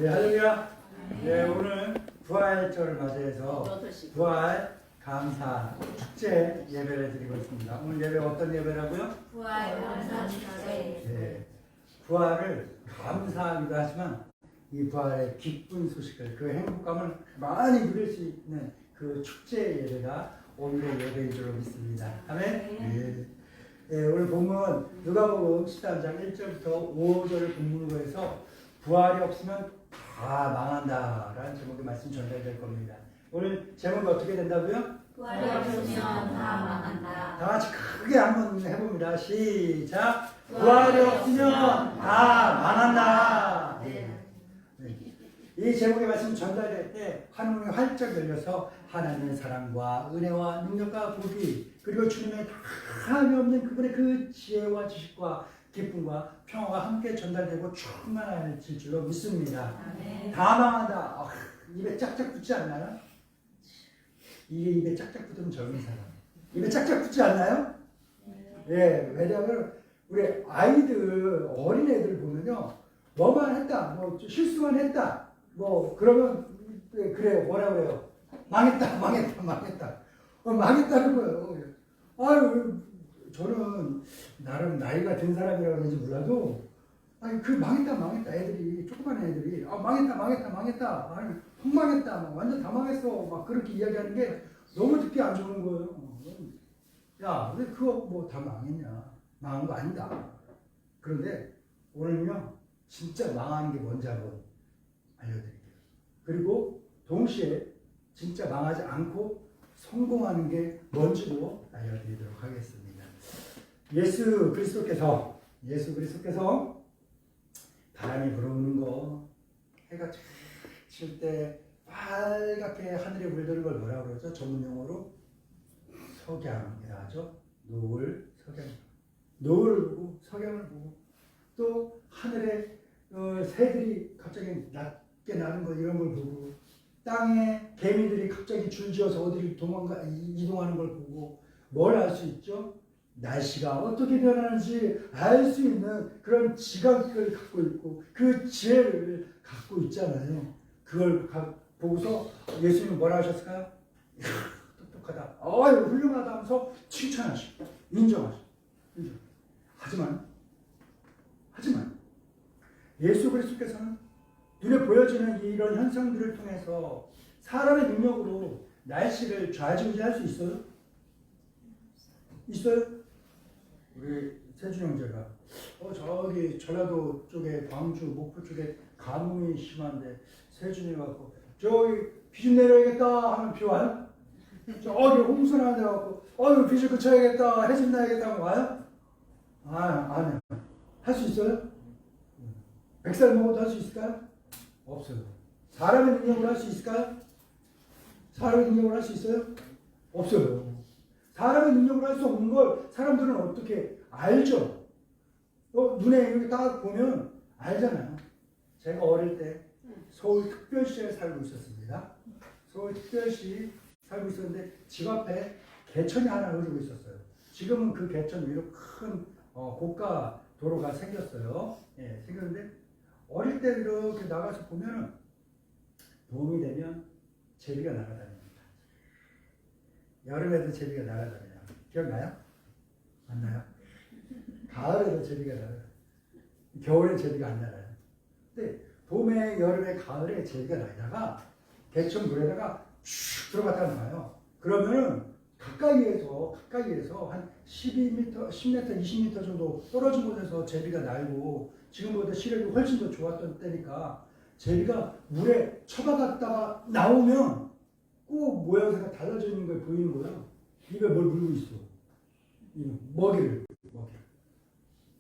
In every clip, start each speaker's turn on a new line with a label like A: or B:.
A: 네, 할렐루야. 네, 오늘 부활절을 맞이해서 부활 감사 축제 예배를 드리고 있습니다. 오늘 예배 어떤 예배라고요?
B: 부활 감사 축제.
A: 네, 부활을 감사하기도 하지만 이 부활의 기쁜 소식을, 그 행복감을 많이 누릴 수 있는 그 축제 예배가 오늘의 예배인 줄로 믿습니다. 아멘. 네. 네, 오늘 본문 누가복음 13장 1절부터 5절을 본문으로 해서 부활이 없으면 다 망한다라는 제목의 말씀 전달될 겁니다. 오늘 제목이 어떻게 된다고요?
B: 부활이 없으면 다 망한다.
A: 다 같이 크게 한번 해봅니다. 시작. 부활이 없으면 다 망한다.
B: 네.
A: 이 제목의 말씀 전달될 때 하늘이 활짝 열려서 하나님의 사랑과 은혜와 능력과 복이 그리고 주님의 다함이 없는 그분의 그 지혜와 지식과 기쁨과 평화가 함께 전달되고 충만해질 줄로 믿습니다.
B: 아멘.
A: 다 망한다. 입에 짝짝 붙지 않나요? 이게 입에 짝짝 붙으면 젊은 사람. 입에 짝짝 붙지 않나요? 예, 왜냐하면 우리 아이들, 어린애들 보면요. 뭐만 했다, 뭐 실수만 했다, 뭐 그러면 그래요. 뭐라 그래요? 망했다. 망했다는 거예요. 아유, 저는 나름 나이가 든 사람이라고 그런지 몰라도 아니 그 망했다 애들이 조그만 애들이 망했다 아니 흥망했다 막 완전 다 망했어 막 그렇게 이야기하는 게 너무 듣기 안 좋은 거예요. 야, 왜 그거 뭐 다 망했냐? 망한 거 아니다. 그런데 오늘은요 진짜 망하는 게 뭔지 한번 알려드릴게요. 그리고 동시에 진짜 망하지 않고 성공하는 게 뭔지도 알려드리도록 하겠습니다. 예수 그리스도께서 바람이 불어오는 거, 해가 칠 때 빨갛게 하늘에 물드는 걸 뭐라고 그러죠? 전문 용어로 석양이라 하죠. 노을, 석양. 노을을 보고 석양을 보고 또 하늘에 새들이 갑자기 낮게 나는 거 이런 걸 보고 땅에 개미들이 갑자기 줄지어서 어디를 이동하는 걸 보고 뭘 알 수 있죠? 날씨가 어떻게 변하는지 알 수 있는 그런 지각을 갖고 있고 그 지혜를 갖고 있잖아요. 그걸 보고서 예수님은 뭐라 하셨을까요? 이야, 똑똑하다. 훌륭하다 하면서 칭찬하시고 인정하시고. 하지만 예수 그리스도께서는 눈에 보여지는 이런 현상들을 통해서 사람의 능력으로 날씨를 좌지우지할 수 있어요? 있어요? 우리 세준 형제가 저기 전라도 쪽에 광주, 목포 쪽에 가뭄이 심한데 세준이 갖고 저기 비 좀 내려야겠다 하면 비 와요? 저기 홍수나 돼갖고 비 좀 그쳐야겠다 해 좀 나야겠다 하면 와요? 아니요. 할 수 있어요? 100살 먹어도 할 수 있을까요? 없어요. 사람의 능력으로 할 수 있을까요? 사람의 능력으로 할 수 있어요? 없어요. 사람의 능력으로 할 수 없는 걸 사람들은 어떻게 알죠? 눈에 이렇게 딱 보면 알잖아요. 제가 어릴 때 서울특별시에 살고 있었습니다. 서울특별시 살고 있었는데 집 앞에 개천이 하나 흐르고 있었어요. 지금은 그 개천 위로 큰 고가 도로가 생겼어요. 예, 생겼는데 어릴 때 이렇게 나가서 보면은 봄이 되면 제비가 날아다닙니다. 여름에도 제비가 날아다녀요. 기억나요? 안 나요? 가을에도 제비가 날아요. 겨울에 제비가 안 날아요. 근데 봄에, 여름에, 가을에 제비가 날다가 개천 물에다가 슉 들어갔다 나와요. 그러면은 가까이에서 한 12m, 10m, 20m 정도 떨어진 곳에서 제비가 날고 지금보다 시력이 훨씬 더 좋았던 때니까 제비가 물에 처박았다가 나오면 꼭 모양새가 달라져 있는 걸 보이는 거야. 입에 뭘 물고 있어. 먹이를.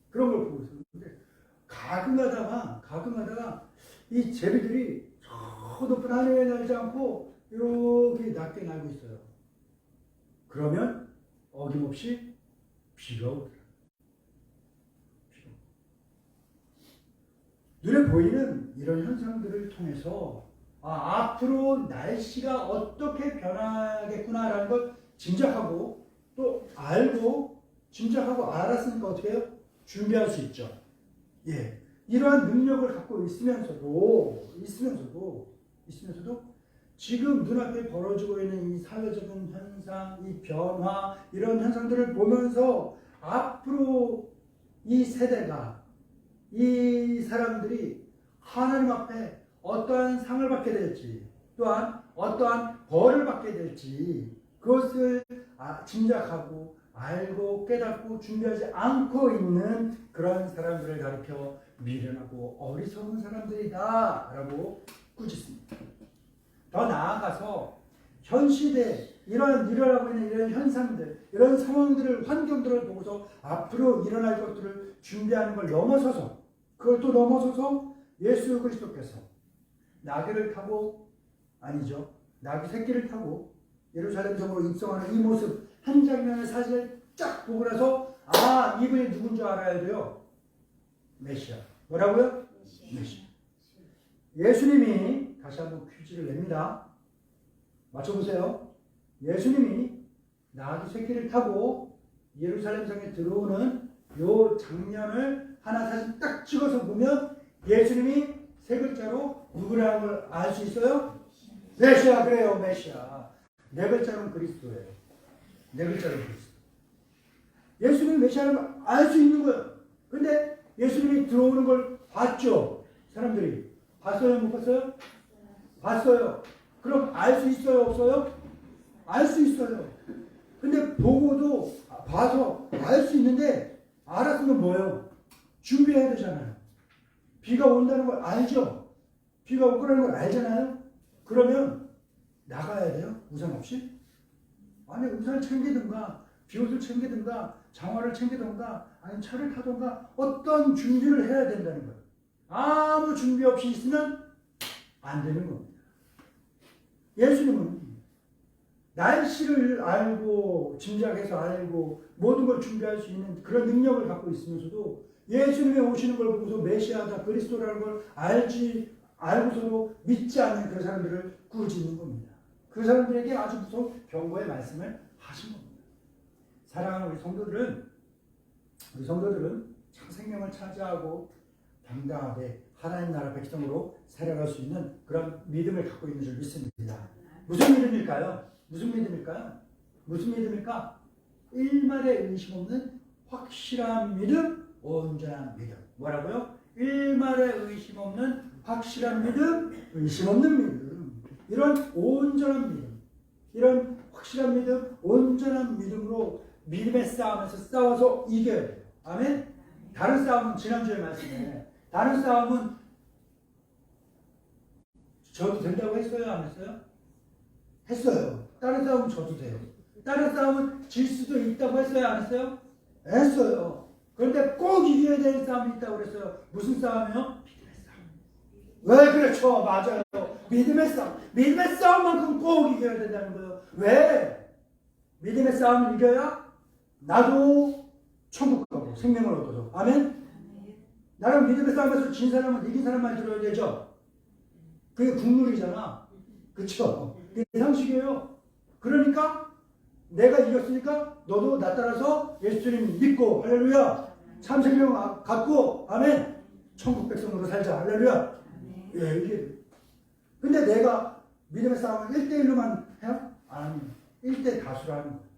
A: 그런 걸 보고 있었는데 가끔 가다가 이 제비들이 저 높은 하늘에 날지 않고 이렇게 낮게 날고 있어요. 그러면 어김없이 비가 오더라. 눈에 보이는 이런 현상들을 통해서 앞으로 날씨가 어떻게 변하겠구나라는 걸 짐작하고 또 알고 짐작하고 알았으니까 어떻게 해요? 준비할 수 있죠. 예, 이러한 능력을 갖고 있으면서도 지금 눈앞에 벌어지고 있는 이 사회적인 현상, 이 변화, 이런 현상들을 보면서 앞으로 이 세대가, 이 사람들이 하나님 앞에 어떠한 상을 받게 될지, 또한 어떠한 벌을 받게 될지, 그것을 짐작하고 알고 깨닫고 준비하지 않고 있는 그런 사람들을 가리켜 미련하고 어리석은 사람들이다 라고 꾸짖습니다. 더 나아가서 현 시대 일어나고 있는 이런 현상들, 이런 상황들을, 환경들을 보고서 앞으로 일어날 것들을 준비하는 걸 넘어서서, 그걸 또 넘어서서 예수 그리스도께서 나귀를 타고, 아니죠, 나귀 새끼를 타고 예루살렘 성으로 입성하는 이 모습, 한 장면의 사진을 쫙 보고 나서 이분이 누군 줄 알아야 돼요. 메시아. 뭐라고요? 메시아. 예수님이, 다시 한번 퀴즈를 냅니다. 맞춰보세요. 예수님이 나귀 새끼를 타고 예루살렘 성에 들어오는 요 장면을 하나 사진 딱 찍어서 보면 예수님이 세 글자로 누구라는 걸 알 수 있어요? 메시아. 그래요, 메시아. 네 글자로는 그리스도예요. 네 글자로는 그리스도. 예수님이 메시아를 알 수 있는 거예요. 근데 예수님이 들어오는 걸 봤죠? 사람들이. 봤어요? 못 봤어요? 봤어요. 그럼 알 수 있어요? 없어요? 알 수 있어요. 근데 보고도, 봐서 알 수 있는데, 알았으면 뭐예요? 준비해야 되잖아요. 비가 온다는 걸 알죠? 비가 올 거라는 걸 알잖아요? 그러면 나가야 돼요? 우산 없이? 아니, 우산을 챙기든가, 비옷을 챙기든가, 장화를 챙기든가, 아니 차를 타든가, 어떤 준비를 해야 된다는 거예요. 아무 준비 없이 있으면 안 되는 겁니다. 예수님은 날씨를 알고, 짐작해서 알고, 모든 걸 준비할 수 있는 그런 능력을 갖고 있으면서도 예수님이 오시는 걸 보고서 메시아다, 그리스도라는 걸 알고서도 믿지 않는 그런 사람들을 꾸짖는 겁니다. 그 사람들에게 아주 무서운 경고의 말씀을 하신 겁니다. 사랑하는 우리 성도들은 참 생명을 차지하고 당당하게 하나님 나라 백성으로 살아갈 수 있는 그런 믿음을 갖고 있는 줄 믿습니다. 무슨 믿음일까요? 무슨 믿음일까? 일말의 의심 없는 확실한 믿음, 온전한 믿음. 뭐라고요? 일말의 의심 없는 확실한 믿음, 의심 없는 믿음. 이런 온전한 믿음, 이런 확실한 믿음, 온전한 믿음으로 믿음의 싸움에서 싸워서 이겨야 돼요. 아멘? 다른 싸움은 지난주에 말씀에, 다른 싸움은 져도 된다고 했어요? 안 했어요? 했어요. 다른 싸움은 져도 돼요. 다른 싸움은 질 수도 있다고 했어요? 안 했어요? 했어요. 그런데 꼭 이겨야 되는 싸움이 있다고 그랬어요. 무슨 싸움이요? 믿음의 싸움. 왜 그렇죠? 맞아요. 믿음의 싸움. 믿음의 싸움만큼 꼭 이겨야 된다는 거예요. 왜? 믿음의 싸움을 이겨야 나도 천국 가고 생명을 얻어서. 아멘? 나랑 믿음의 싸움에서 진 사람은 이긴 사람만 들어야 되죠? 그게 국룰이잖아. 그쵸? 그게 상식이에요. 그러니까 내가 이겼으니까 너도 나 따라서 예수님 믿고 할렐루야 참 생명 갖고 아멘 천국 백성으로 살자 할렐루야. 예, 이게 근데 내가 믿음의 싸움을 1대1로만 해요? 아니 1대 다수로 하는 거예요.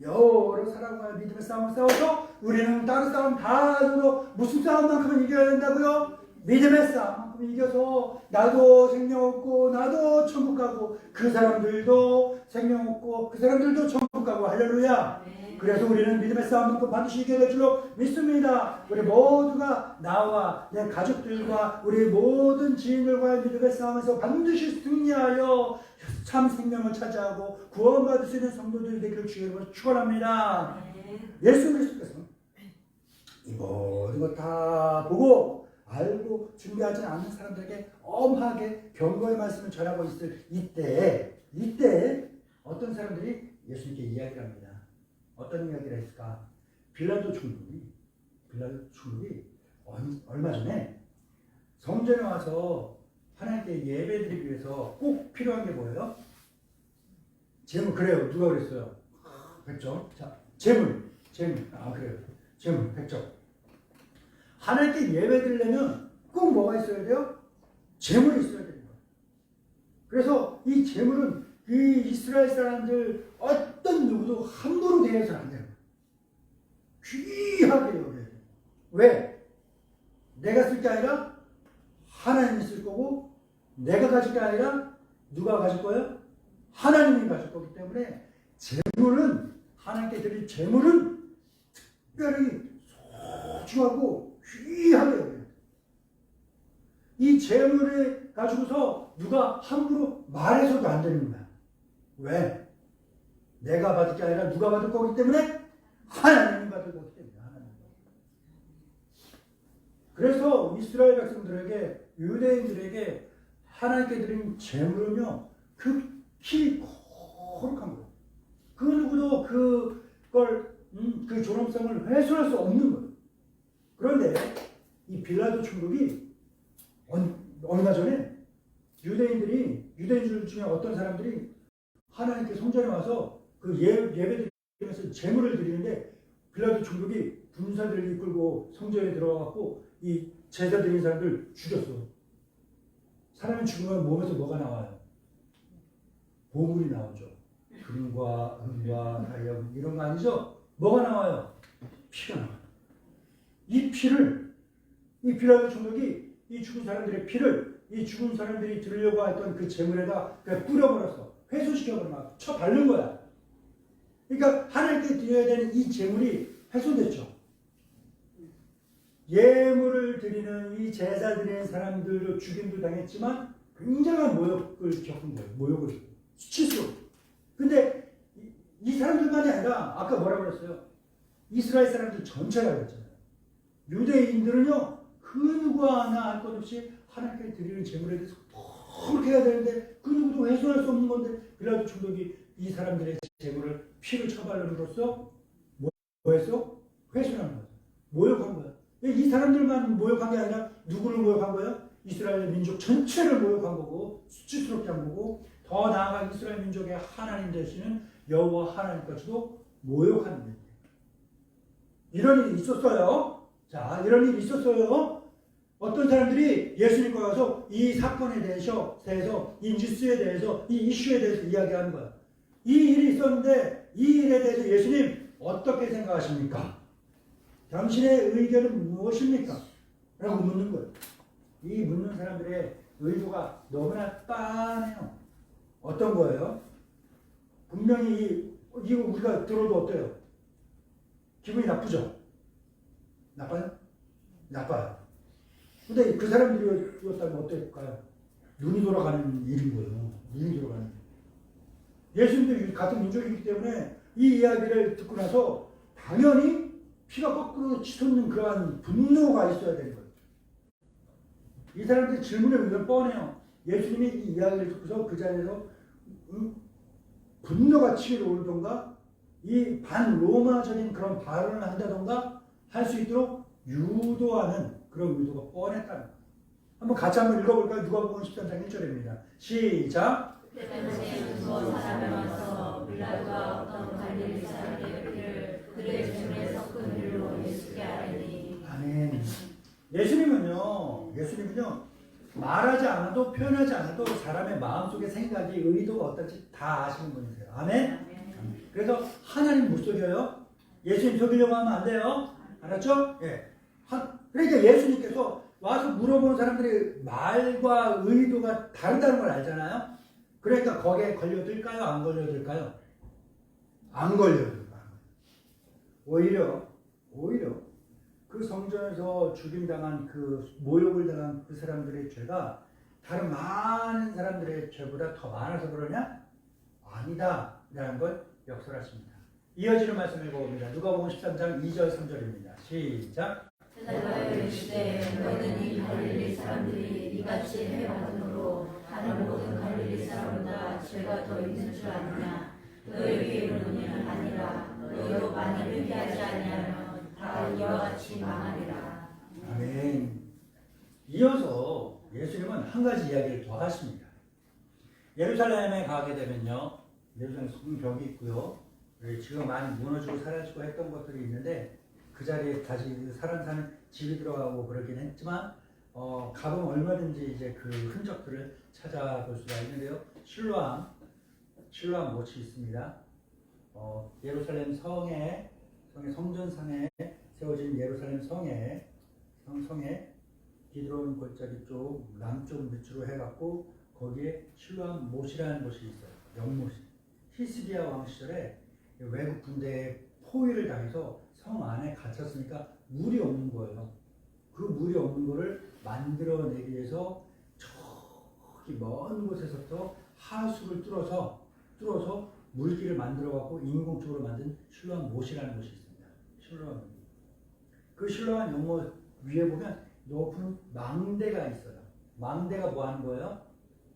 A: 여러 사람과 믿음의 싸움을 싸워서 우리는 다른 싸움 다 해도 무슨 싸움만큼은 이겨야 된다고요? 믿음의 싸움만큼 이겨서 나도 생명 얻고 나도 천국 가고 그 사람들도 생명 얻고 그 사람들도 천국 가고 할렐루야. 그래서 우리는 믿음의 싸움만큼 반드시 이겨야 될 줄로 믿습니다. 우리 모두가 나와 내 가족들과 우리 모든 지인들과의 믿음의 싸움에서 반드시 승리하여 참 생명을 차지하고 구원받을 수 있는 성도들이 되기를 주님으로 축원합니다. 예수 그리스도께서 이 모든 것 다 보고 알고 준비하지 않는 사람들에게 엄하게 경고의 말씀을 전하고 있을 이때 어떤 사람들이 예수님께 이야기를 합니다. 어떤 이야기를 했을까? 빌라도 총독이 얼마 전에 성전에 와서 하나님께 예배드리기 위해서 꼭 필요한 게 뭐예요? 재물. 그래요. 누가 그랬어요? 100점. 자, 재물. 그래요. 재물 100점. 하나님께 예배드리려면 꼭 뭐가 있어야 돼요? 재물이 있어야 되는 거예요. 그래서 이 재물은 이 이스라엘 사람들 어떤 누구도 함부로 대해서는 안 되는 거예요. 귀하게 여겨야 돼요. 왜? 내가 쓸 게 아니라 하나님이 쓸 거고, 내가 가질 게 아니라 누가 가질 거예요? 하나님이 가질 거기 때문에 재물은, 하나님께 드릴 재물은 특별히 소중하고 귀하게 여겨요. 이 재물을 가지고서 누가 함부로 말해서도 안 되는 거야. 왜? 내가 받을 게 아니라 누가 받을 거기 때문에 하나님이 받을 거기 때문에. 하나님. 그래서 이스라엘 백성들에게, 유대인들에게 하나님께 드린 재물은요, 극히 거룩한 거예요. 그 누구도 그 존엄성을 훼손할 수 없는 거예요. 그런데 이 빌라도 총독이 얼마 전에 유대인들 중에 어떤 사람들이 하나님께 성전에 와서 그 예배 드리면서 제물을 드리는데, 빌라도 총독이 군사들을 이끌고 성전에 들어가고 이 제사 드린 사람들 죽였어. 사람이 죽으면 몸에서 뭐가 나와요? 보물이 나오죠. 금과 은과 다이아몬드 이런 거 아니죠? 뭐가 나와요? 피가 나와요. 이 피를, 이 빌라도 총독이 이 죽은 사람들의 피를 이 죽은 사람들이 들으려고 했던 그 재물에다 그냥 뿌려버렸어. 회수시켜버려 막 쳐바른 거야. 그러니까 하나님께 드려야 되는 이 재물이 훼손됐죠. 예물을 드리는 이 제사 드리는 사람들도 죽임도 당했지만 굉장한 모욕을 겪은 거예요. 모욕을. 수치스러워. 근데 이 사람들만이 아니라 아까 뭐라고 그랬어요? 이스라엘 사람들 전체가 그랬잖아요. 유대인들은요, 그 누구 하나 할 것 없이 하나님께 드리는 재물에 대해서 그렇게 해야 되는데 그 누구도 훼손할 수 없는 건데 빌라도 총독이 이 사람들의 재물을 피를 처발함으로써 뭐 했어? 훼손하는 거예요. 모욕한 거예요. 이 사람들만 모욕한 게 아니라 누구를 모욕한 거예요? 이스라엘 민족 전체를 모욕한 거고 수치스럽게 한 거고, 더 나아가 이스라엘 민족의 하나님 되시는 여호와 하나님까지도 모욕하는 거예요. 이런 일이 있었어요. 자, 이런 일이 있었어요. 어떤 사람들이 예수님과 가서 이 사건에 대해서 이 뉴스에 대해서 이 이슈에 대해서 이야기하는 거야. 이 일이 있었는데 이 일에 대해서 예수님 어떻게 생각하십니까? 당신의 의견은 무엇입니까? 라고 묻는 거예요. 이 묻는 사람들의 의도가 너무나 빤해요. 어떤 거예요? 분명히 이거 우리가 들어도 어때요? 기분이 나쁘죠? 나빠요? 나빠요. 근데 그 사람들이었다면 어떨까요? 눈이 돌아가는 일인 거예요. 눈이 돌아가는 일. 예수님도 같은 민족이기 때문에 이 이야기를 듣고 나서 당연히 피가 거꾸로 치솟는 그러한 분노가 있어야 되는 거예요. 이 사람들의 질문의 의도는 뻔해요. 예수님이 이 이야기를 듣고서 그 자리에서 분노가 치밀어 오르던가 이 반로마적인 그런 발언을 한다던가 할 수 있도록 유도하는 그런 의도가 뻔했다는 거예요. 한번 같이 한번 읽어볼까요? 누가복음 13장 1절입니다. 시작.
B: 그때 두어 사람이 와서 빌라도가 어떤 갈릴리 사람의 피를 그의 재물에 섞은 일로 예수께 아뢰니.
A: 아멘. 예수님은요 말하지 않아도 표현하지 않아도 사람의 마음속의 생각이 의도가 어떤지 다 아시는 분이세요. 아멘. 그래서 하나님 못 속여요. 예수님 속이려고 하면 안 돼요. 알았죠? 예. 그러니까 예수님께서 와서 물어보는 사람들의 말과 의도가 다르다는 걸 알잖아요. 그러니까 거기에 걸려들까요? 안 걸려들까요? 안 걸려들까요? 오히려 그 성전에서 죽임당한 그 모욕을 당한 그 사람들의 죄가 다른 많은 사람들의 죄보다 더 많아서 그러냐? 아니다 라는 걸 역설하십니다. 이어지는 말씀 읽어봅니다. 누가복음 13장 2절 3절입니다. 시작.
B: 대답하여 이르시되 너희는 이 갈릴리 사람들이 이같이 해받음으로 다른 모든 갈릴리 사람보다 죄가 더 있는 줄 아느냐? 너희에게 이르노니 아니라. 너희도 만일 회개하지 아니하면 다 이와 같이 망하리라.
A: 아멘. 이어서 예수님은 한 가지 이야기를 더 하십니다. 예루살렘에 가게 되면요, 예루살렘 성벽이 있고요, 지금 많이 무너지고 사라지고 했던 것들이 있는데 그 자리에 다시 사람 사는 집이 들어가고 그러긴 했지만 가보면 얼마든지 이제 그 흔적들을 찾아볼 수가 있는데요. 실로암 못이 있습니다. 예루살렘 성의 성전상에 세워진 예루살렘 성에 기드론 골짜기 쪽 남쪽 밑으로 해갖고 거기에 실로암 못이라는 곳이 있어요. 연못이. 히스기야 왕 시절에 외국 군대에 포위를 당해서 성 안에 갇혔으니까 물이 없는 거예요. 그 물이 없는 거를 만들어내기 위해서 저기 먼 곳에서부터 하수를 뚫어서 물길을 만들어갖고 인공적으로 만든 실로암 못이라는 곳이 있습니다. 실로암. 그 실로암 연못 위에 보면 높은 망대가 있어요. 망대가 뭐 하는 거예요?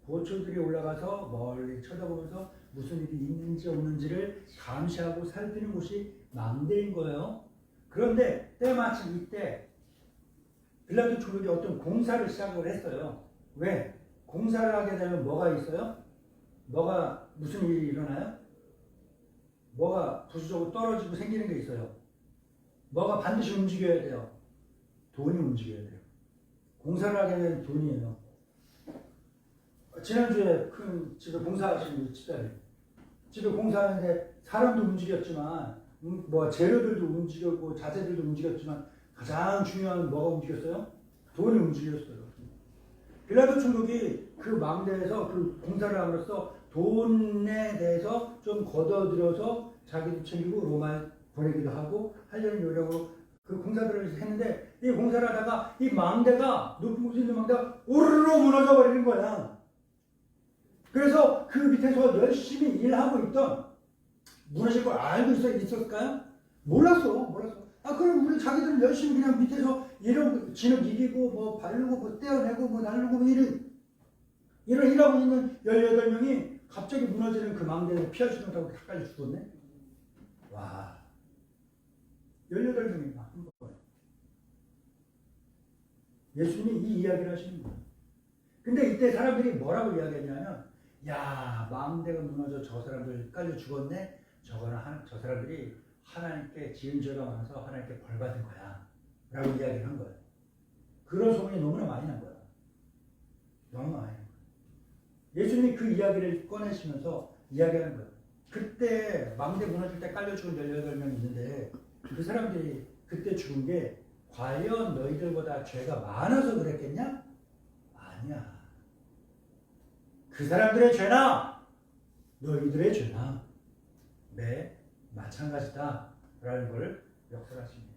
A: 보초들이 올라가서 멀리 쳐다보면서 무슨 일이 있는지 없는지를 감시하고 살피는 곳이 망대인 거예요. 그런데 때마침 이때 빌라도 총독이 어떤 공사를 시작을 했어요. 왜? 공사를 하게 되면 뭐가 있어요? 무슨 일이 일어나요? 뭐가 부수적으로 떨어지고 생기는 게 있어요. 뭐가 반드시 움직여야 돼요. 돈이 움직여야 돼요. 공사를 하게 되면 돈이에요. 지난주에 큰 집에 공사하시는 집사님, 집에 공사하는데 사람도 움직였지만 재료들도 움직였고 자재들도 움직였지만 가장 중요한 뭐가 움직였어요? 돈이 움직였어요. 빌라도 총독이 그 망대에서 그 공사를 함으로써 돈에 대해서 좀 걷어들여서 자기도 챙기고 로마에 보내기도 하고 하려는 요령으로 그 공사들을 했는데 이 공사를 하다가 이 망대가 높은 곳에 있는 망대가 오르르 무너져 버리는 거야. 그래서 그 밑에서 열심히 일하고 있던 무너질 걸 알고 있었을까요? 몰랐어. 그럼 우리 자기들은 열심히 그냥 밑에서 이런 진흙 이기고 뭐 바르고 뭐 떼어내고 뭐 나르고 뭐 이런 일하고 있는 18명이 갑자기 무너지는 그 망대를 피할 수 못하고 다 깔려 죽었네. 와, 18명이 한 거예요. 예수님이 이 이야기를 하시는 거예요. 근데 이때 사람들이 뭐라고 이야기했냐면, 야, 망대가 무너져 저 사람들 깔려 죽었네. 저 사람들이 하나님께 지은 죄가 많아서 하나님께 벌 받은 거야 라고 이야기를 한 거예요. 그런 소문이 너무나 많이 난 거야. 너무 많이 난 거야. 예수님이 그 이야기를 꺼내시면서 이야기하는 거예요. 그때 망대 무너질 때 깔려 죽은 18명 있는데 그 사람들이 그때 죽은 게 과연 너희들보다 죄가 많아서 그랬겠냐? 아니야. 그 사람들의 죄나 너희들의 죄나 마찬가지다 라는 것을 역설하십니다.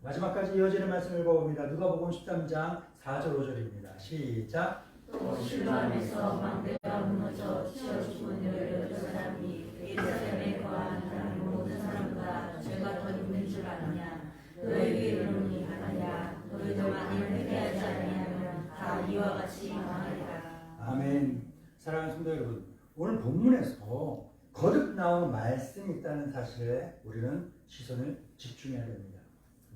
A: 마지막까지 이어지는 말씀을 읽어봅니다. 누가복음 13장 4절 5절입니다. 시작.
B: 또 실로암에서 망대가 무너져 치어 죽은 18사람이 예루살렘에 거하는 모든 사람보다 죄가 더 있는 줄 아느냐. 너에게 이르노니 아니라 너희도 만일 회개하지 아니하면 다 이와 같이 망하리라.
A: 아멘. 사랑하는 성도 여러분, 오늘 본문에서 거듭 나오는 말씀이 있다는 사실에 우리는 시선을 집중해야 됩니다.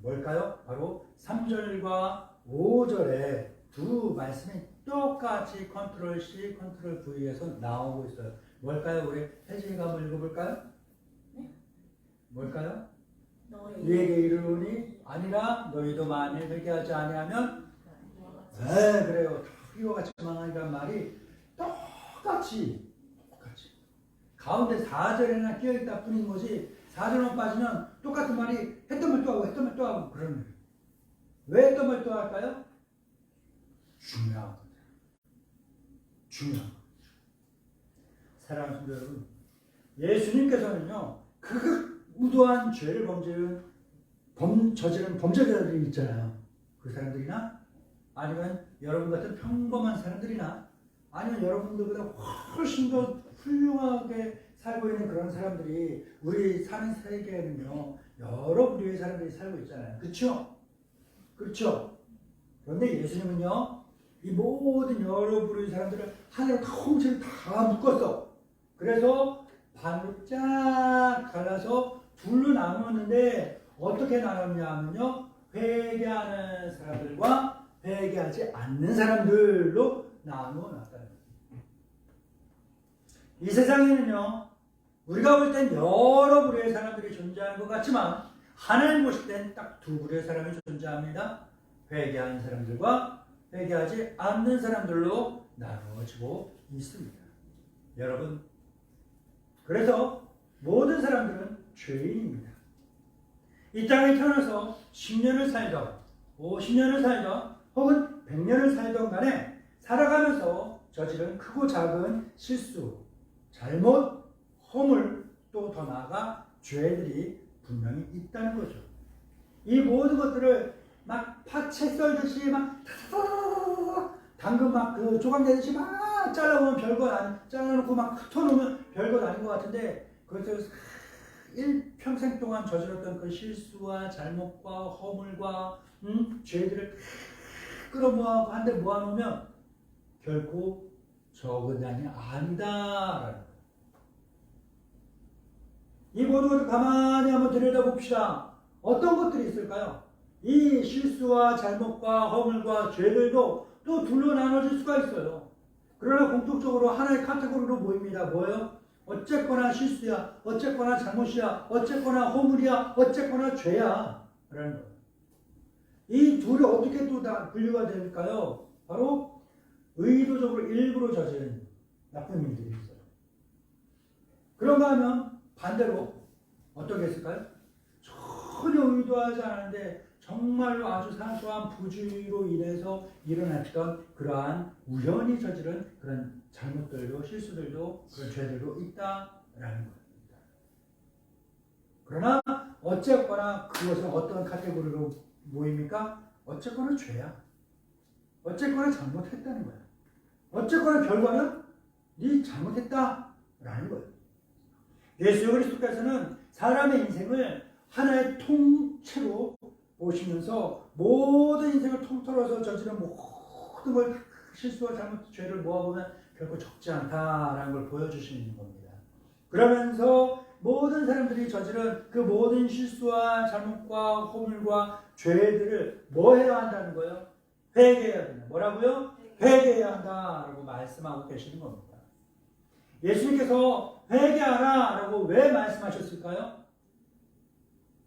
A: 뭘까요? 바로 3절과 5절에 두 말씀이 똑같이 컨트롤 C, 컨트롤 V에서 나오고 있어요. 뭘까요? 우리 혜진이가 한번 읽어볼까요?
B: 네?
A: 뭘까요? 너희에게 이르노니 아니라 너희도 만일 회개하지 아니하면 네, 그래요. 이와 같이 망하리란 말이 똑같이 가운데 4절에나 끼어있다 뿐인 거지 4절만 빠지면 똑같은 말이 했던 말 또 하고 그러는 거예요. 왜 했던 말 또 할까요? 중요한 겁니다. 사랑하는 성도 여러분, 예수님께서는요 극우도한 죄를 저지른 범죄자들이 있잖아요. 그 사람들이나 아니면 여러분 같은 평범한 사람들이나 아니면 여러분들보다 훨씬 더 훌륭하게 살고 있는 그런 사람들이 우리 사는 세계에는요 여러 부류의 사람들이 살고 있잖아요. 그렇죠? 그런데 예수님은요 이 모든 여러 부류의 사람들을 하나로 통째로 다 묶었어. 그래서 반으로 쫙 갈라서 둘로 나누었는데 어떻게 나눴냐 하면요 회개하는 사람들과 회개하지 않는 사람들로 나누어 놨다는 거예요. 이 세상에는요 우리가 볼 땐 여러 부류의 사람들이 존재하는 것 같지만 하나님 보실 땐 딱 두 부류의 사람이 존재합니다. 회개하는 사람들과 회개하지 않는 사람들로 나누어지고 있습니다. 여러분, 그래서 모든 사람들은 죄인입니다. 이 땅에 태어나서 10년을 살던 50년을 살던 혹은 100년을 살던 간에 살아가면서 저지른 크고 작은 실수, 잘못, 허물, 또 더 나아가 죄들이 분명히 있다는 거죠. 이 모든 것들을 막 파채 썰듯이 막 당근 막 그 조각 내듯이 막 잘라보면 별것 아니, 잘라놓고 막 흩어놓으면 별것 아닌 것 같은데 그것을 일평생 동안 저질렀던 그 실수와 잘못과 허물과 죄들을 끌어모아고 한데 모아놓으면 결코 적은 양이 아니다라는 거예요. 이 모든 것을 가만히 한번 들여다봅시다. 어떤 것들이 있을까요? 이 실수와 잘못과 허물과 죄들도 또 둘로 나눠질 수가 있어요. 그러나 공통적으로 하나의 카테고리로 모입니다. 뭐예요? 어쨌거나 실수야, 어쨌거나 잘못이야, 어쨌거나 허물이야, 어쨌거나 죄야 라는 거예요. 이 둘이 어떻게 또 다 분류가 될까요? 바로 의도적으로 일부러 저지른 나쁜 일들이 있어요. 그런가 하면 반대로 어떤 게 있을까요? 전혀 의도하지 않았는데 정말로 아주 사소한 부주의로 인해서 일어났던 그러한 우연히 저지른 그런 잘못들도 실수들도 그런 죄들도 있다라는 겁니다. 그러나 어쨌거나 그것은 어떤 카테고리로 모입니까? 어쨌거나 죄야. 어쨌거나 잘못했다는 거야. 어쨌거나 결과는 네 잘못했다라는 거예요. 예수 그리스도께서는 사람의 인생을 하나의 통째로 보시면서 모든 인생을 통틀어서 저지른 모든 걸 실수와 잘못, 죄를 모아보면 결코 적지 않다라는 걸 보여주시는 겁니다. 그러면서 모든 사람들이 저지른 그 모든 실수와 잘못과 허물과 죄들을 뭐 해야 한다는 거예요? 회개해야 된다. 뭐라고요? 회개해야 한다라고 말씀하고 계시는 겁니다. 예수님께서 회개하라라고 왜 말씀하셨을까요?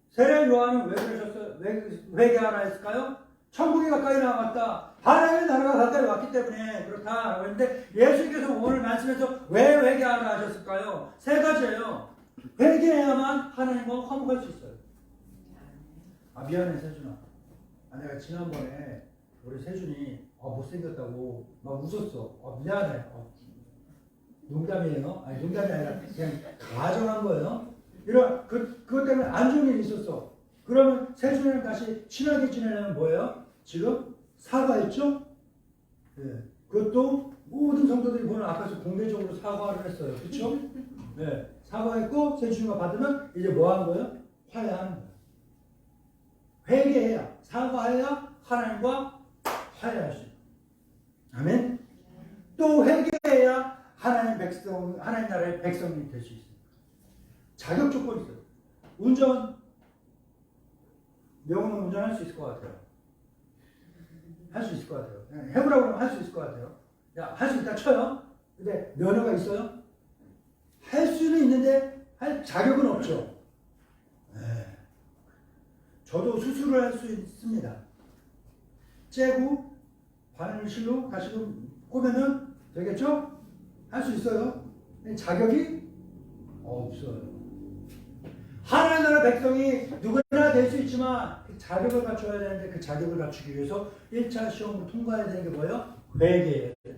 A: 세례 요한은 왜 그러셨어요? 왜 회개하라 했을까요? 천국이 가까이 나왔다. 하나님의 나라가 가까이 왔기 때문에 그렇다라고 했는데 예수님께서 오늘 말씀에서 왜 회개하라 하셨을까요? 세 가지예요. 회개해야만 하나님과 화목할 수 있어요. 아 미안해 세준아. 내가 지난번에 우리 세준이 못생겼다고 막 웃었어. 미안해. 농담이에요. 아니 농담이 아니라 그냥 가정한 거예요. 그것 때문에 안 좋은 일이 있었어. 그러면 세준이랑 다시 친하게 지내려면 뭐예요? 지금 사과했죠? 네. 그것도 모든 성도들이 보는 앞에서 공개적으로 사과를 했어요. 그렇죠? 네. 사과했고 세준이가 받으면 이제 뭐 하는 거예요? 화해하는 거예요. 회개해야, 사과해야 하나님과 화해할 수 있어요. 아멘? 또 회개해야 하나님 나라의 백성이 될 수 있어요. 자격 조건이 있어요. 명호는 운전할 수 있을 것 같아요. 할 수 있을 것 같아요. 해보라고 하면 할 수 있을 것 같아요. 할 수 있다 쳐요. 근데 면허가 있어요? 할 수는 있는데 할 자격은 없죠. 네. 저도 수술을 할 수 있습니다. 째고 바늘실로 다시금 꼬매면 되겠죠? 할 수 있어요. 자격이 없어요. 하나님 나라 백성이 누구나 될 수 있지만 그 자격을 갖춰야 되는데 그 자격을 갖추기 위해서 1차 시험을 통과해야 되는 게 뭐예요? 회개해야 돼요.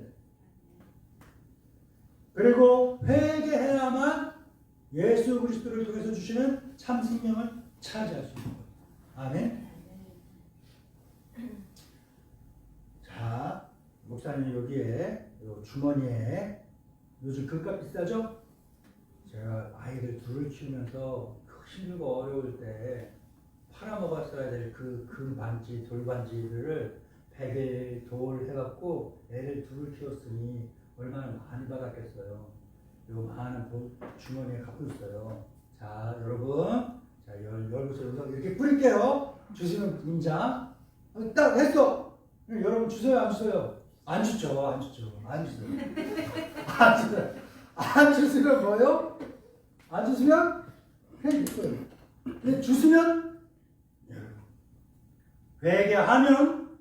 A: 그리고 회개해야만 예수 그리스도를 통해서 주시는 참 생명을 차지할 수 있는 거예요. 아멘. 자, 목사님 여기에 주머니에 요즘 금값 비싸죠? 제가 아이들 둘을 키우면서 힘들고 어려울 때 팔아먹었어야 될 그 반지, 돌반지를 100일 돌 해갖고 애를 둘을 키웠으니 얼마나 많이 받았겠어요. 요 많은 주머니에 갖고 있어요. 자, 여러분. 자, 열고서 이렇게 뿌릴게요. 주시면 임자. 딱 했어. 여러분 주세요, 안 주세요? 안 주죠, 안 주죠. 안 주세요. 안 주세요. 안 주시면 뭐요? 안 주시면 그냥 있어요. 근데 주시면 회개하면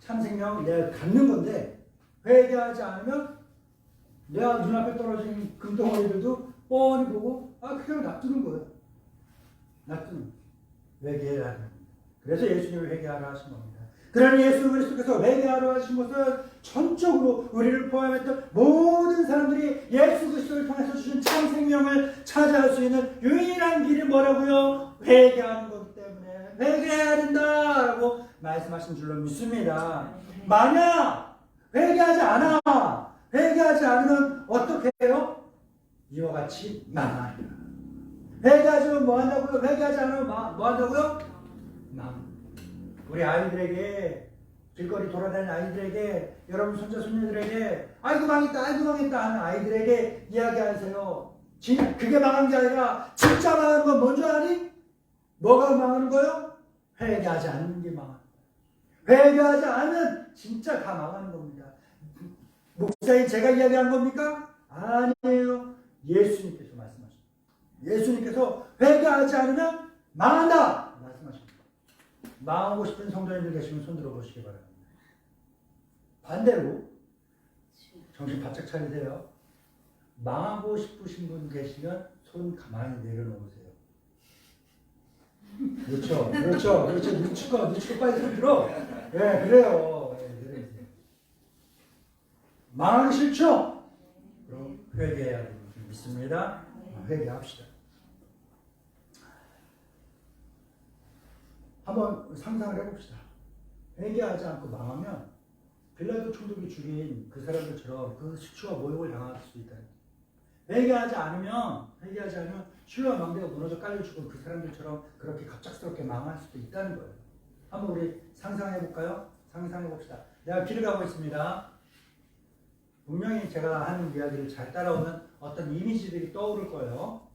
A: 참 생명 내가 갖는 건데 회개하지 않으면 내가 눈앞에 떨어진 금덩어리들도 뻔히 보고 그냥 놔두는 거예요. 놔두는 회개해야 하는. 그래서 예수님을 회개하라 하신 겁니다. 그러니 예수 그리스도께서 회개하라 하신 것은 전적으로 우리를 포함했던 모든 사람들이 예수 그리스도를 통해서 주신 참 생명을 차지할 수 있는 유일한 길이 뭐라고요? 회개하는 거기 때문에 회개해야 된다라고 말씀하신 줄로 믿습니다. 만약 회개하지 않으면 어떻게 해요? 이와 같이 망하리라. 회개하지면 뭐 한다고요? 회개하지 않으면 뭐 한다고요? 망. 우리 아이들에게, 길거리 돌아다니는 아이들에게, 여러분 손자 손녀들에게 아이고 망했다 하는 아이들에게 이야기하세요. 그게 망한 게 아니라 진짜 망하는 건 뭔지 아니? 뭐가 망하는 거예요? 회개하지 않는 게 망하는 거예요. 회개하지 않으면 진짜 다 망하는 겁니다. 목사님 제가 이야기한 겁니까? 아니에요. 예수님께서 말씀하십니다. 예수님께서 회개하지 않으면 망한다 말씀하십니다. 망하고 싶은 성도님들 계시면 손 들어보시기 바랍니다. 반대로 정신 바짝 차리세요. 망하고 싶으신 분 계시면 손 가만히 내려놓으세요. 그렇죠. 눈치껏 빨리 손 들어. 네, 그래요. 네. 망하기 싫죠? 그럼 회개해야 됩니다. 믿습니다. 회개합시다. 한번 상상을 해봅시다. 회개하지 않고 망하면 빌라도 총독이 죽인 그 사람들처럼 그 수치와 모욕을 당할 수도 있다. 회개하지 않으면 신뢰와 망대가 무너져 깔려 죽은 그 사람들처럼 그렇게 갑작스럽게 망할 수도 있다는 거예요. 한번 우리 상상해볼까요? 상상해봅시다. 내가 길을 가고 있습니다. 분명히 제가 하는 이야기를 잘 따라오는 어떤 이미지들이 떠오를 거예요.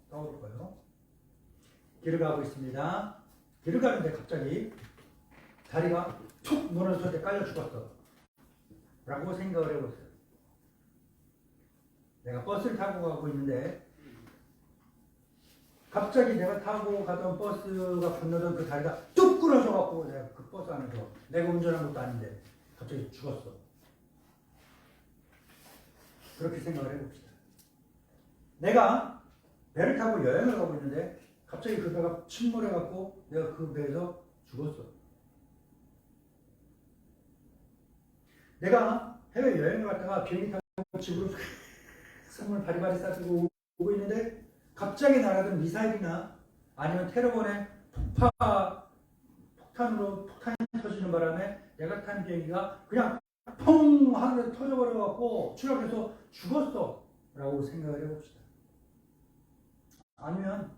A: 길을 가고 있습니다. 길을 가는데 갑자기 다리가 툭 무너져서 깔려 죽었어 라고 생각을 해보세요. 내가 버스를 타고 가고 있는데 갑자기 내가 타고 가던 버스가 건너던 그 다리가 뚝 끊어져갖고 내가 그 버스 안에서 내가 운전한 것도 아닌데 갑자기 죽었어. 그렇게 생각을 해봅시다. 내가 배를 타고 여행을 가고 있는데 갑자기 그 배가 침몰해갖고 내가 그 배에서 죽었어. 내가 해외여행을 갔다가 비행기 타고 집으로 선물 바리바리 싸들고 오고 있는데 갑자기 날아든 미사일이나 아니면 테러범의 폭탄이 터지는 바람에 내가 탄 비행기가 그냥 펑 하늘에 터져버려갖고 추락해서 죽었어 라고 생각을 해봅시다. 아니면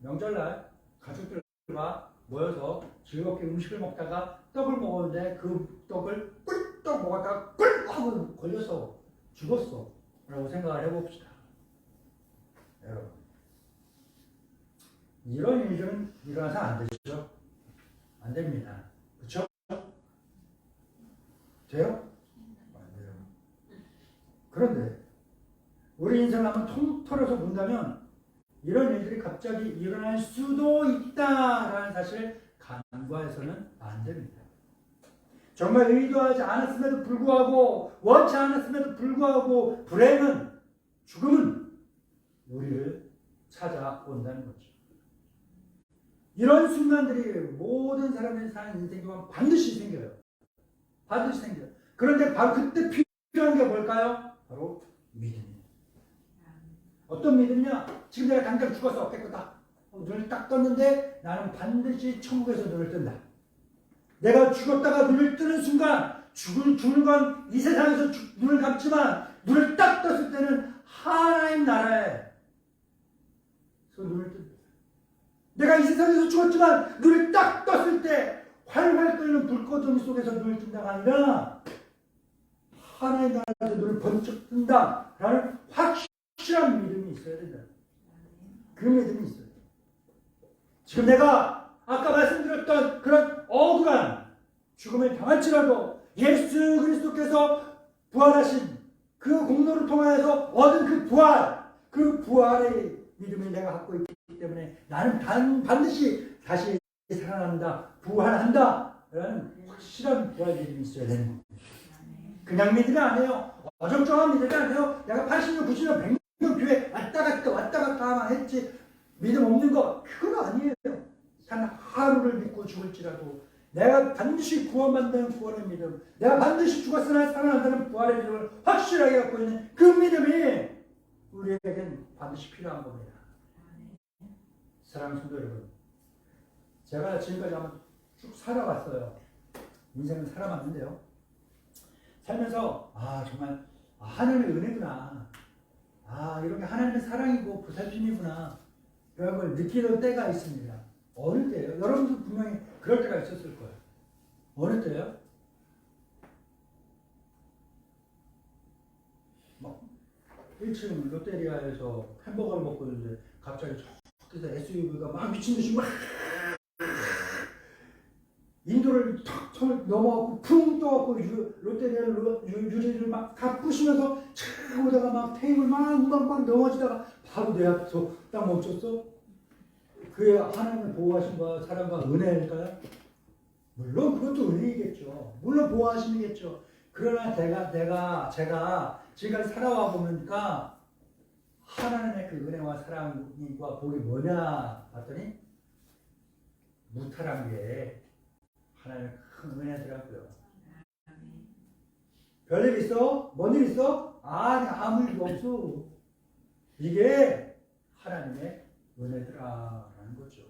A: 명절날 가족들과 모여서 즐겁게 음식을 먹다가 떡을 먹었는데 그 떡을 꿀떡 먹었다가 꿀 하고 걸려서 죽었어 라고 생각을 해봅시다. 여러분, 이런 일들은 일어나서 안 되죠. 안 됩니다. 그렇죠? 돼요? 안 돼요. 그런데 우리 인생을 한번 통틀어서 본다면 이런 일들이 갑자기 일어날 수도 있다라는 사실을 간과해서는 안 됩니다. 정말 의도하지 않았음에도 불구하고 원치 않았음에도 불구하고 불행은 죽음은 우리를 찾아온다는 거죠. 이런 순간들이 모든 사람들이 사는 인생 동안 반드시 생겨요. 그런데 바로 그때 필요한 게 뭘까요? 바로 믿음입니다. 어떤 믿음이냐? 지금 내가 당장 죽어서 깨끗다. 눈을 딱 떴는데 나는 반드시 천국에서 눈을 뜬다. 내가 죽었다가 눈을 뜨는 순간 죽는 건 이 세상에서 눈을 감지만 눈을 딱 떴을 때는 하나님 나라에서 눈을 뜬다. 내가 이 세상에서 죽었지만 눈을 딱 떴을 때 활활 끓는 불꽃더미 속에서 눈을 뜬다가 아니라 하나님 나라에서 눈을 번쩍 뜬다라는 확실한 믿음이 있어야 된다. 그 믿음이 있어요. 지금 내가 아까 말씀드렸던 그런 억울한 죽음을 당할지라도 예수 그리스도께서 부활하신 그 공로를 통하여서 얻은 그 부활의 믿음을 내가 갖고 있기 때문에 나는 반드시 다시 살아난다, 부활한다 라는 확실한 부활 믿음이 있어야 되는 겁니다. 그냥 믿음이 아니에요. 어정쩡한 믿음이 아니에요. 내가 80년, 90년, 100년 교회 왔다 갔다 하만 했지 믿음 없는 거 그건 아니에요. 단 하루를 믿고 죽을지라도 내가 반드시 구원받는 구원의 믿음, 내가 반드시 죽었으나 살아난다는 부활의 믿음을 확실하게 갖고 있는 그 믿음이 우리에겐 반드시 필요한 겁니다. 사랑하는 성도 여러분, 제가 지금까지 한번 쭉 살아왔어요. 인생을 살아왔는데요. 살면서 정말 하나님의 은혜구나. 이런 게 하나님의 사랑이고 보살핌이구나. 이런 걸 느끼는 때가 있습니다. 어느 때예요? 여러분도 분명히 그럴 때가 있었을 거예요. 어느 때예요? 1층 롯데리아에서 햄버거를 먹고 있는데 갑자기 저기서 SUV가 막 미친듯이 막 인도를 턱 넘어가고 쿵 떠갖고 롯데리아 유리를 막 다 부시면서 착 오다가 막 테이블 막 넘어지다가 바로 내 앞에서 딱 멈췄어. 그게 하나님의 보호하심과 사랑과 은혜일까요? 물론 그것도 은혜이겠죠. 물론 보호하심이겠죠. 그러나 제가 지금까지 살아와 보니까 하나님의 그 은혜와 사랑과 복이 뭐냐 봤더니 무탈한 게 하나님의 큰 은혜더라고요. 별일 있어? 뭔 일 있어? 아무 일도 없어. 이게 하나님의 은혜더라라는 거죠.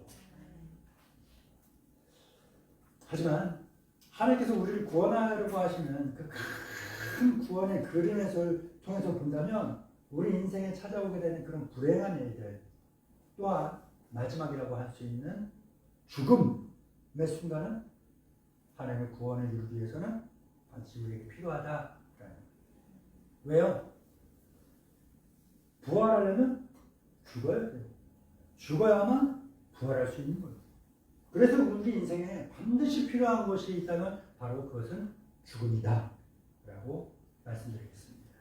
A: 하지만 하나님께서 우리를 구원하려고 하시는 그 큰 구원의 그림에서 통해서 본다면 우리 인생에 찾아오게 되는 그런 불행한 일들 또한 마지막이라고 할 수 있는 죽음의 순간은 하나님의 구원을 이루기 위해서는 반드시 우리에게 필요하다. 왜요? 부활하려면 죽어야 돼요. 죽어야만 부활할 수 있는 거예요. 그래서 우리 인생에 반드시 필요한 것이 있다면 바로 그것은 죽음이다 라고 말씀드리겠습니다.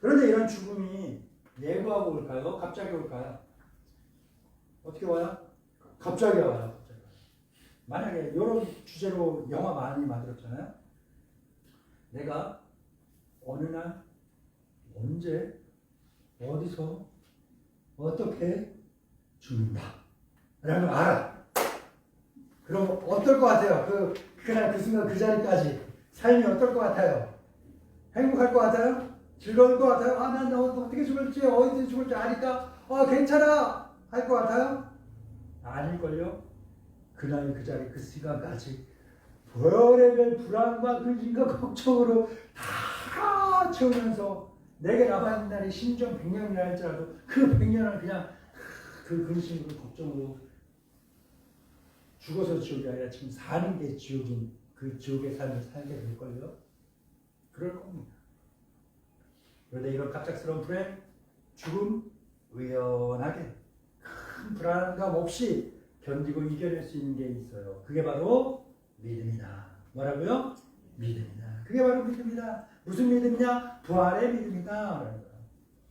A: 그런데 이런 죽음이 예고하고 올까요? 갑자기 올까요? 어떻게 와요? 갑자기 와요. 만약에 이런 주제로 영화 많이 만들었잖아요. 내가 어느 날 언제 어디서 어떻게 죽는다 라는 걸 알아. 그럼 어떨 것 같아요? 그날 그 순간 그 자리까지 삶이 어떨 것 같아요? 행복할 것 같아요? 즐거울 것 같아요? 난 어떻게 죽을지 어디서 죽을지 아니까 괜찮아 할 것 같아요? 아닐걸요? 그날 그 자리 그 시간까지 별의별 불안과 근심과 걱정으로 다 채우면서 내게 남아있는 날이 심정 100년이라 할지라도 그 100년을 그냥 그 근심으로 걱정으로 죽어서 지옥이 아니라 지금 사는 게 지옥인 그 지옥의 삶을 살게 될걸요? 그럴 겁니다. 그런데 이런 갑작스러운 불행, 죽음, 의연하게 큰 불안감 없이 견디고 이겨낼 수 있는 게 있어요. 그게 바로 믿음이다. 뭐라고요? 믿음이다. 그게 바로 믿음이다. 무슨 믿음이냐? 부활의 믿음이다.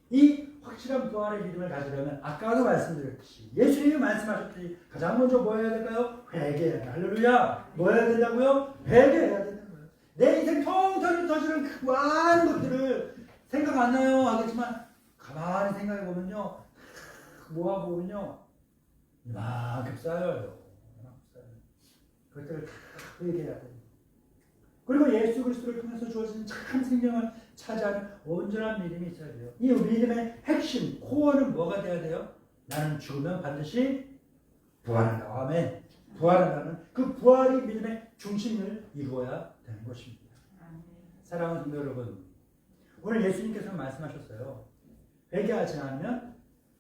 A: 이 확실한 부활의 믿음을 가지려면 아까도 말씀드렸듯이 예수님이 말씀하셨듯이 가장 먼저 뭐 해야 될까요? 회개해야 돼. 할렐루야. 뭐 해야 된다고요? 회개해야 된다고요. 내 인생 통털이 터지는 그 많은 것들을 생각 안 나요 하겠지만 가만히 생각해 보면요. 모아보면요. 이만큼 쌓여요. 그것들을 다 회개해야 돼요. 그리고 예수 그리스도를 통해서 주어진 참 생명을 차지하는 온전한 믿음이 있어야 돼요. 이 믿음의 핵심, 코어는 뭐가 돼야 돼요? 나는 죽으면 반드시 부활한다. 아멘. 부활한다는 그 부활이 믿음의 중심을 이루어야 되는 것입니다. 사랑하는 성도 여러분, 오늘 예수님께서 말씀하셨어요. 회개하지 않으면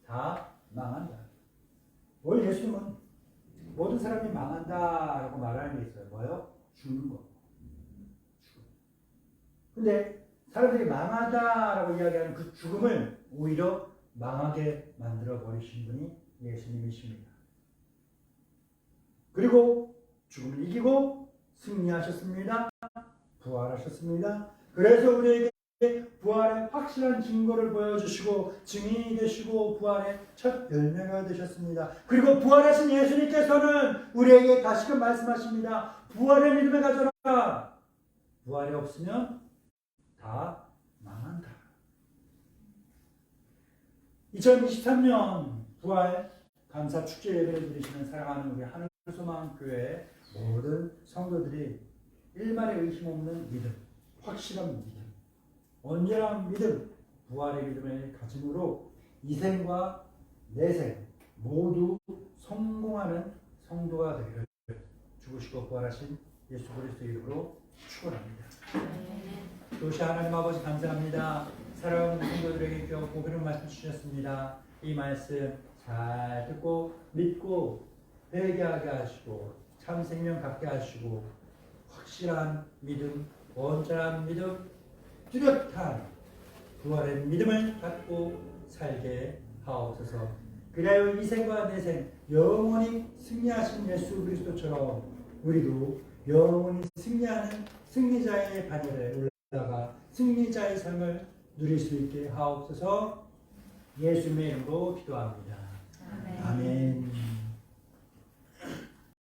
A: 다 망한다. 오늘 예수님은 모든 사람이 망한다라고 말하는 게 있어요. 뭐요? 죽는 거. 근데 사람들이 망하다라고 이야기하는 그 죽음을 오히려 망하게 만들어 버리신 분이 예수님이십니다. 그리고 죽음을 이기고 승리하셨습니다. 부활하셨습니다. 그래서 우리에게 부활의 확실한 증거를 보여주시고 증인이 되시고 부활의 첫 열매가 되셨습니다. 그리고 부활하신 예수님께서는 우리에게 다시금 말씀하십니다. 부활의 믿음을 가져라. 부활이 없으면 다 망한다. 2023년 부활 감사 축제 예배를 드리시는 사랑하는 우리 하늘소망교회 모든 성도들이 일말의 의심 없는 믿음, 확실한 믿음, 온전한 믿음, 부활의 믿음을 가짐으로 이생과 내생 모두 성공하는 성도가 되기를 죽으시고 부활하신 예수 그리스도 이름으로 축원합니다. 도시 하나님 아버지 감사합니다. 사랑하는 성도들에게 귀하고 복이는 말씀 주셨습니다. 이 말씀 잘 듣고 믿고 회개하게 하시고 참 생명 갖게 하시고 확실한 믿음, 온전한 믿음, 뚜렷한 부활의 믿음을 갖고 살게 하옵소서. 그래야 이생과 내생 영원히 승리하신 예수 그리스도처럼 우리도 영원히 승리하는 승리자의 반열에 올라가 승리자의 삶을 누릴 수 있게 하옵소서. 예수님의 이름으로 기도합니다.